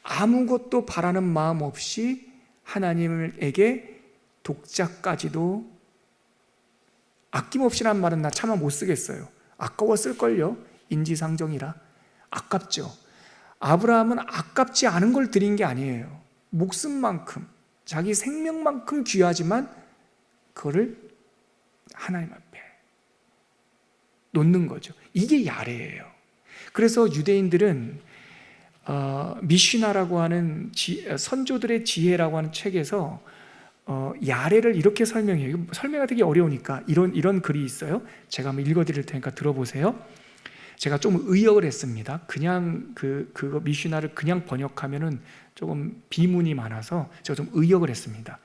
아무것도 바라는 마음 없이 하나님에게 독자까지도, 아낌없이란 말은 나 차마 못 쓰겠어요. 아까웠을걸요. 인지상정이라 아깝죠. 아브라함은 아깝지 않은 걸 드린 게 아니에요. 목숨만큼, 자기 생명만큼 귀하지만 그거를 하나님 앞에 놓는 거죠. 이게 야레예요. 그래서 유대인들은 미시나라고 하는 선조들의 지혜라고 하는 책에서 야레를 이렇게 설명해요. 설명이 되게 어려우니까 이런 글이 있어요. 제가 한번 읽어드릴 테니까 들어보세요. 제가 좀 의역을 했습니다. 그냥 그거 미시나를 그냥 번역하면은 조금 비문이 많아서 제가 좀 의역을 했습니다.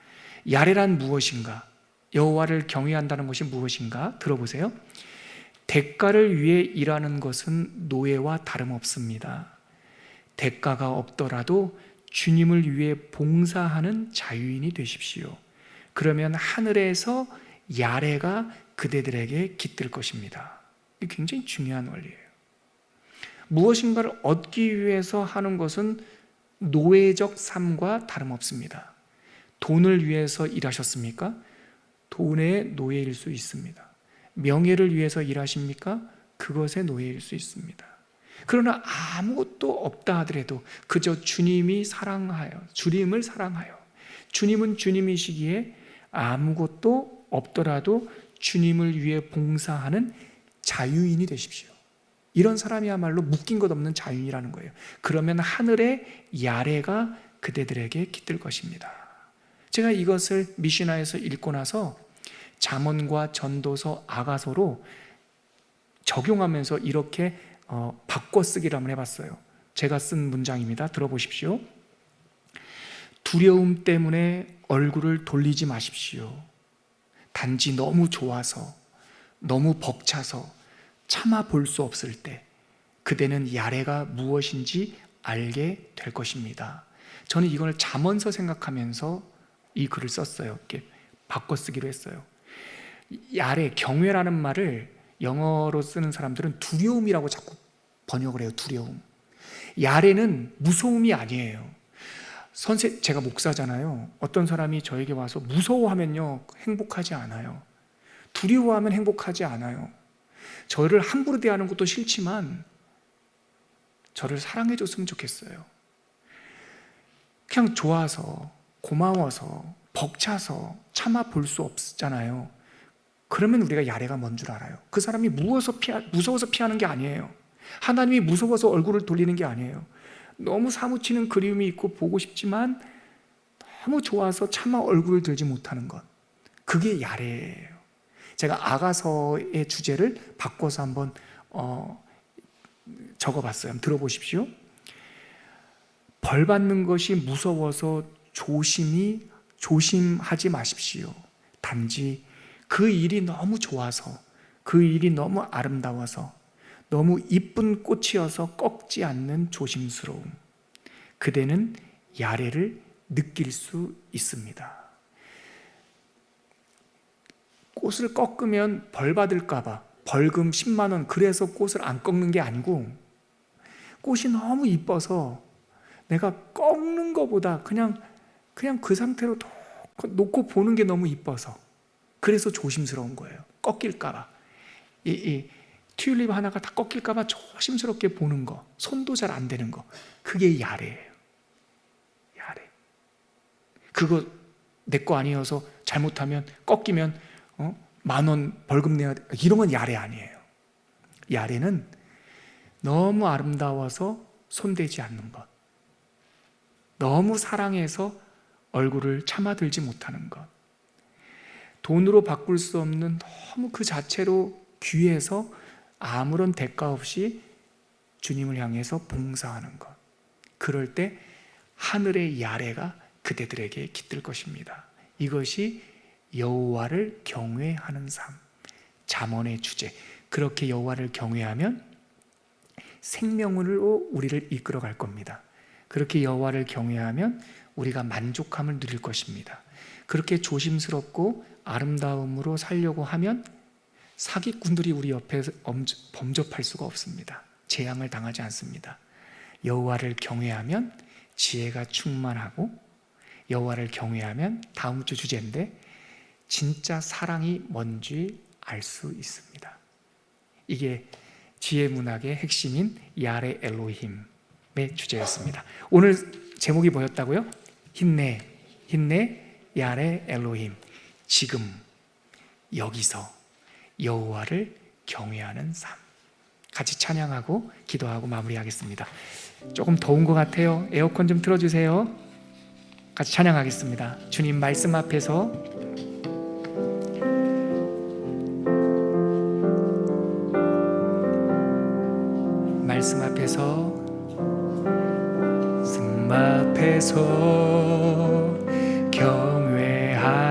야레란 무엇인가? 여호와를 경외한다는 것이 무엇인가? 들어보세요. 대가를 위해 일하는 것은 노예와 다름없습니다. 대가가 없더라도 주님을 위해 봉사하는 자유인이 되십시오. 그러면 하늘에서 야레가 그대들에게 깃들 것입니다. 이게 굉장히 중요한 원리예요. 무엇인가를 얻기 위해서 하는 것은 노예적 삶과 다름없습니다. 돈을 위해서 일하셨습니까? 돈의 노예일 수 있습니다. 명예를 위해서 일하십니까? 그것의 노예일 수 있습니다. 그러나 아무것도 없다 하더라도 그저 주님을 사랑하여 주님은 주님이시기에 아무것도 없더라도 주님을 위해 봉사하는 자유인이 되십시오. 이런 사람이야말로 묶인 것 없는 자유인이라는 거예요. 그러면 하늘의 야레가 그대들에게 깃들 것입니다. 제가 이것을 미시나에서 읽고 나서 잠언과 전도서, 아가서로 적용하면서 이렇게 바꿔쓰기를 한번 해봤어요. 제가 쓴 문장입니다. 들어보십시오. 두려움 때문에 얼굴을 돌리지 마십시오. 단지 너무 좋아서, 너무 벅차서 참아 볼 수 없을 때 그대는 야레가 무엇인지 알게 될 것입니다. 저는 이걸 잠언서 생각하면서 이 글을 썼어요. 이렇게 바꿔쓰기로 했어요. 야레, 경외라는 말을 영어로 쓰는 사람들은 두려움이라고 자꾸 번역을 해요. 두려움. 야레는 무서움이 아니에요. 제가 목사잖아요. 어떤 사람이 저에게 와서 무서워하면요 행복하지 않아요. 두려워하면 행복하지 않아요. 저를 함부로 대하는 것도 싫지만 저를 사랑해 줬으면 좋겠어요. 그냥 좋아서, 고마워서, 벅차서 참아 볼 수 없잖아요. 그러면 우리가 야레가 뭔 줄 알아요. 그 사람이 무서워서 피하는 게 아니에요. 하나님이 무서워서 얼굴을 돌리는 게 아니에요. 너무 사무치는 그리움이 있고 보고 싶지만 너무 좋아서 차마 얼굴을 들지 못하는 것, 그게 야레예요. 제가 아가서의 주제를 바꿔서 한번 적어봤어요. 한번 들어보십시오. 벌 받는 것이 무서워서 조심하지 마십시오. 단지 그 일이 너무 좋아서, 그 일이 너무 아름다워서, 너무 이쁜 꽃이어서 꺾지 않는 조심스러움, 그대는 야레를 느낄 수 있습니다. 꽃을 꺾으면 벌 받을까봐 벌금 10만 원, 그래서 꽃을 안 꺾는 게 아니고, 꽃이 너무 이뻐서 내가 꺾는 것보다 그냥 그 상태로 놓고 보는 게 너무 이뻐서, 그래서 조심스러운 거예요. 꺾일까봐. 이 튤립 하나가 다 꺾일까봐 조심스럽게 보는 거, 손도 잘 안 되는 거, 그게 야레예요. 야레. 그거 내 거 아니어서 잘못하면 꺾이면 10,000원 벌금 내야 돼, 이런 건 야레 아니에요. 야레는 너무 아름다워서 손대지 않는 것, 너무 사랑해서 얼굴을 참아들지 못하는 것, 돈으로 바꿀 수 없는 너무 그 자체로 귀해서 아무런 대가 없이 주님을 향해서 봉사하는 것, 그럴 때 하늘의 야레가 그대들에게 깃들 것입니다. 이것이 여호와를 경외하는 삶, 잠언의 주제. 그렇게 여호와를 경외하면 생명으로 우리를 이끌어 갈 겁니다. 그렇게 여호와를 경외하면 우리가 만족함을 누릴 것입니다. 그렇게 조심스럽고 아름다움으로 살려고 하면 사기꾼들이 우리 옆에 범접할 수가 없습니다. 재앙을 당하지 않습니다. 여호와를 경외하면 지혜가 충만하고, 여호와를 경외하면 다음 주 주제인데 진짜 사랑이 뭔지 알 수 있습니다. 이게 지혜 문학의 핵심인 야레 엘로힘의 주제였습니다. 오늘 제목이 뭐였다고요? 힘내 야레 엘로힘. 지금 여기서 여호와를 경외하는 삶. 같이 찬양하고 기도하고 마무리하겠습니다. 조금 더운 것 같아요. 에어컨 좀 틀어주세요. 같이 찬양하겠습니다. 주님 말씀 앞에서 경외함으로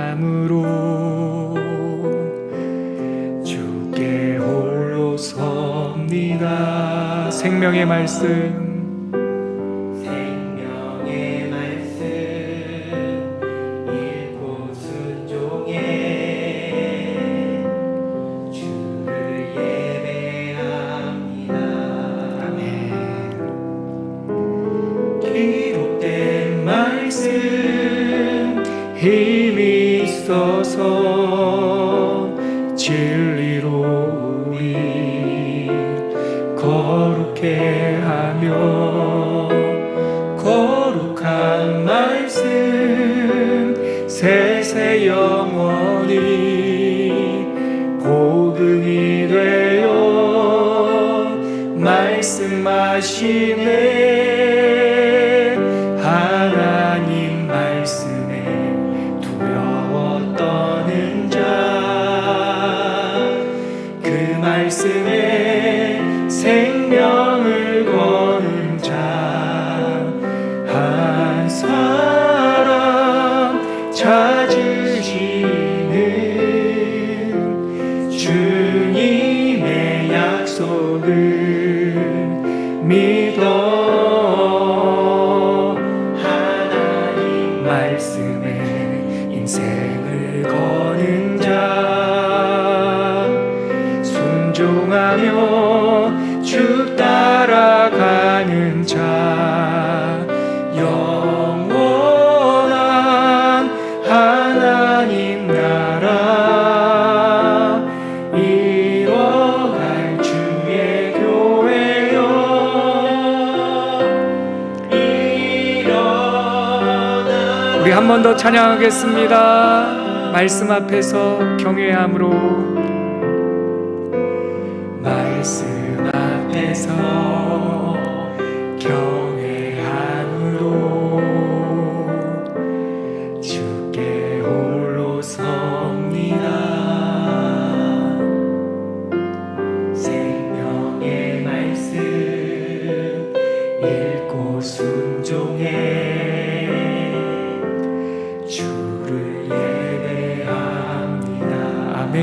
주께 홀로 섭니다. 생명의 말씀 읽고 순종해 주를 예배합니다. 아멘. 기록된 말씀 힘이 있어서 진리로 우리 거룩해 하며, 거룩한 말씀 세세 영원히 복음이 되어 말씀하시네. 하나님 말씀에 두려워 떠는 자, 그 말씀에 영원한 하나님 나라 이뤄갈 주의 교회여 일어나. 우리 한 번 더 찬양하겠습니다. 말씀 앞에서 경외함으로, 말씀 앞에서 경외함으로 주께 홀로 섭니다. 생명의 말씀 읽고 순종해 주를 예배합니다. 아멘.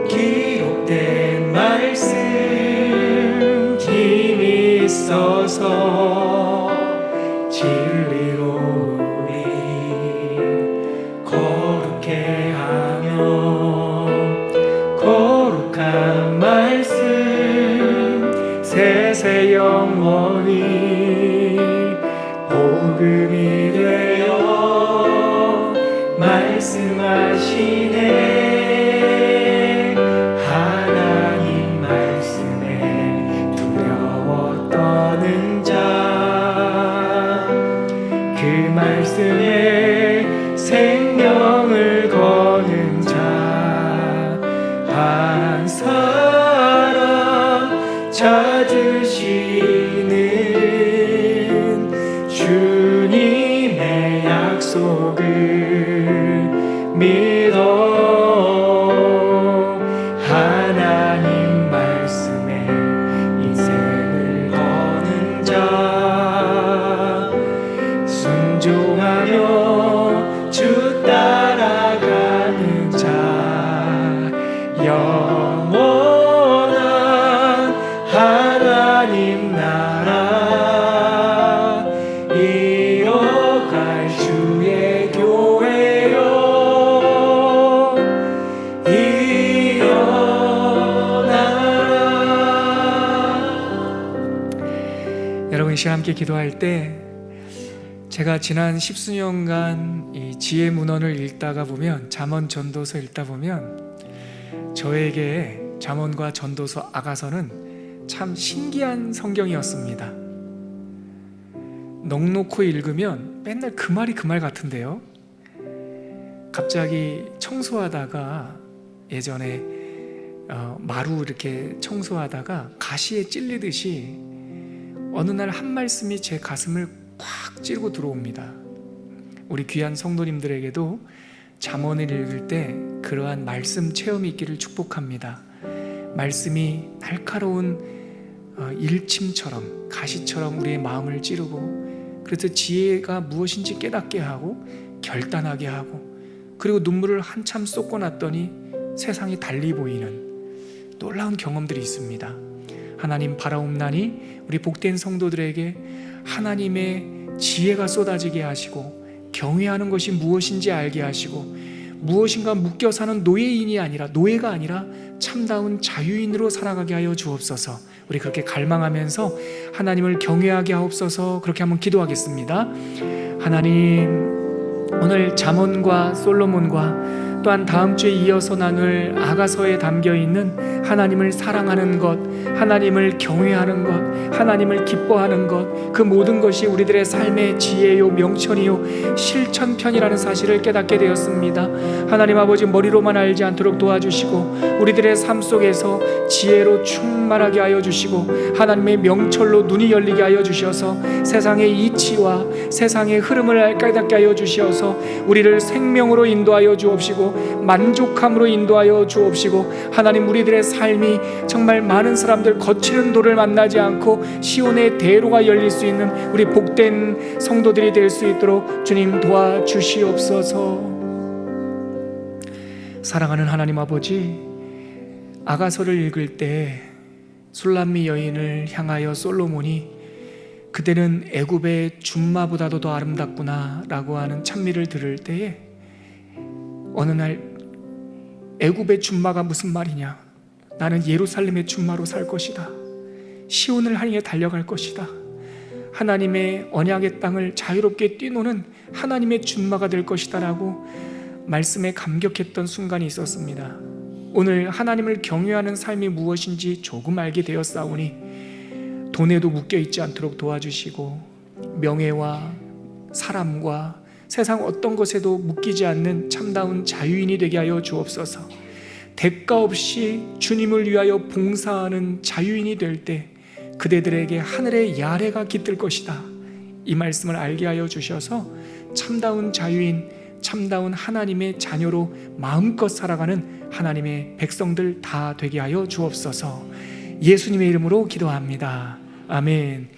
기록된 말씀 힘이 있어서 진리로 우리 거룩해 하며, 거룩한 말씀 세세 영원히 복음이 되어 말씀하시네. 하나님 말씀에 두려워 떠는 자, 그 말씀에 생명을 거는 자 한 사람 찾으시는 주님의 약속을 믿어 하나님 말씀에 인생을 거는 자, 순종하며 주 따라가는 자, 영원한 하나님 나라 이뤄갈 주의 교회여 일어나라. 여러분, 이 시간 함께 기도할 때 제가 지난 10수년간 이 지혜 문헌을 읽다가 보면, 잠언 전도서 읽다 보면 저에게 잠언과 전도서 아가서는 참 신기한 성경이었습니다. 넉놓고 읽으면 맨날 그 말이 그 말 같은데요, 갑자기 청소하다가, 예전에 마루 이렇게 청소하다가 가시에 찔리듯이 어느 날 한 말씀이 제 가슴을 꽉 찌르고 들어옵니다. 우리 귀한 성도님들에게도 잠언을 읽을 때 그러한 말씀 체험이 있기를 축복합니다. 말씀이 날카로운 일침처럼, 가시처럼 우리의 마음을 찌르고, 그래서 지혜가 무엇인지 깨닫게 하고 결단하게 하고, 그리고 눈물을 한참 쏟고 났더니 세상이 달리 보이는 놀라운 경험들이 있습니다. 하나님 바라옵나니 우리 복된 성도들에게 하나님의 지혜가 쏟아지게 하시고, 경외하는 것이 무엇인지 알게 하시고, 무엇인가 묶여 사는 노예인이 아니라, 노예가 아니라 참다운 자유인으로 살아가게 하여 주옵소서. 우리 그렇게 갈망하면서 하나님을 경외하게 하옵소서. 그렇게 한번 기도하겠습니다. 하나님, 오늘 잠언과 솔로몬과 또한 다음 주에 이어서 나눌 아가서에 담겨있는 하나님을 사랑하는 것, 하나님을 경외하는 것, 하나님을 기뻐하는 것, 그 모든 것이 우리들의 삶의 지혜요 명철이요 실천편이라는 사실을 깨닫게 되었습니다. 하나님 아버지, 머리로만 알지 않도록 도와주시고 우리들의 삶 속에서 지혜로 충만하게 하여 주시고 하나님의 명철로 눈이 열리게 하여 주셔서 세상의 이치와 세상의 흐름을 깨닫게 하여 주셔서 우리를 생명으로 인도하여 주옵시고 만족함으로 인도하여 주옵시고, 하나님 우리들의 삶이 정말 많은 사람들 거치는 돌을 만나지 않고 시온의 대로가 열릴 수 있는 우리 복된 성도들이 될 수 있도록 주님 도와주시옵소서. 사랑하는 하나님 아버지, 아가서를 읽을 때 술람미 여인을 향하여 솔로몬이 그대는 애굽의 준마보다도 더 아름답구나 라고 하는 찬미를 들을 때에, 어느 날 애굽의 준마가 무슨 말이냐, 나는 예루살렘의 준마로 살 것이다, 시온을 향해 달려갈 것이다. 하나님의 언약의 땅을 자유롭게 뛰노는 하나님의 준마가 될 것이다 라고 말씀에 감격했던 순간이 있었습니다. 오늘 하나님을 경외하는 삶이 무엇인지 조금 알게 되었사오니 돈에도 묶여있지 않도록 도와주시고 명예와 사람과 세상 어떤 것에도 묶이지 않는 참다운 자유인이 되게 하여 주옵소서. 대가 없이 주님을 위하여 봉사하는 자유인이 될 때 그대들에게 하늘의 야레가 깃들 것이다. 이 말씀을 알게 하여 주셔서 참다운 자유인, 참다운 하나님의 자녀로 마음껏 살아가는 하나님의 백성들 다 되게 하여 주옵소서. 예수님의 이름으로 기도합니다. 아멘.